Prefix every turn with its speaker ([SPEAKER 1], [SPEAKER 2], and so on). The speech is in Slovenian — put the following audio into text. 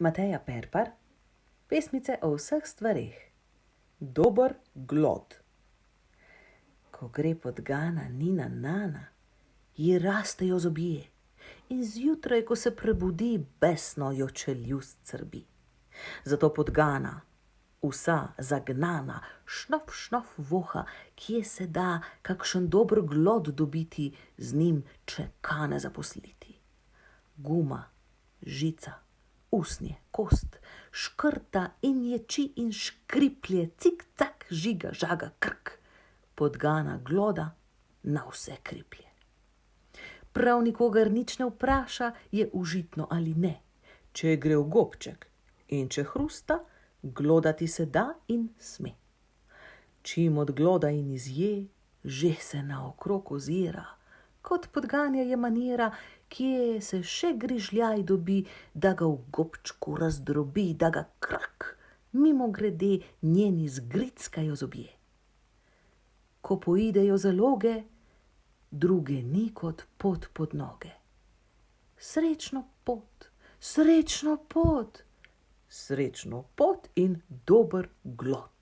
[SPEAKER 1] Mateja Perpar, pesmice o vseh stvareh. Dober glod. Ko gre podgana Nina Nana, ji rastejo zobje in zjutraj, ko se prebudi, besno jo čeljust srbi. Zato podgana, vsa zagnana, šnof, šnof voha, kje se da kakšen dober glod dobiti, z njim čekane zaposliti. Guma, žica, usnje, kost, škrta in ječi in škriplje, cik, cak, žiga, žaga, krk. Podgana gloda na vse kriplje. Prav nikogar nič ne vpraša, je užitno ali ne. Če gre v gobček in če hrusta, glodati se da in sme. Čim odgloda in izje, že se naokrog ozira. Kot podganja je manira, kje se še grižljaj dobi, da ga v gobčku razdrobi, da ga krak, mimogrede njeni zgrickajo zobje. Ko poidejo zaloge, druge ni kot pot pod noge. Srečno pot, srečno pot, srečno pot in dober glod.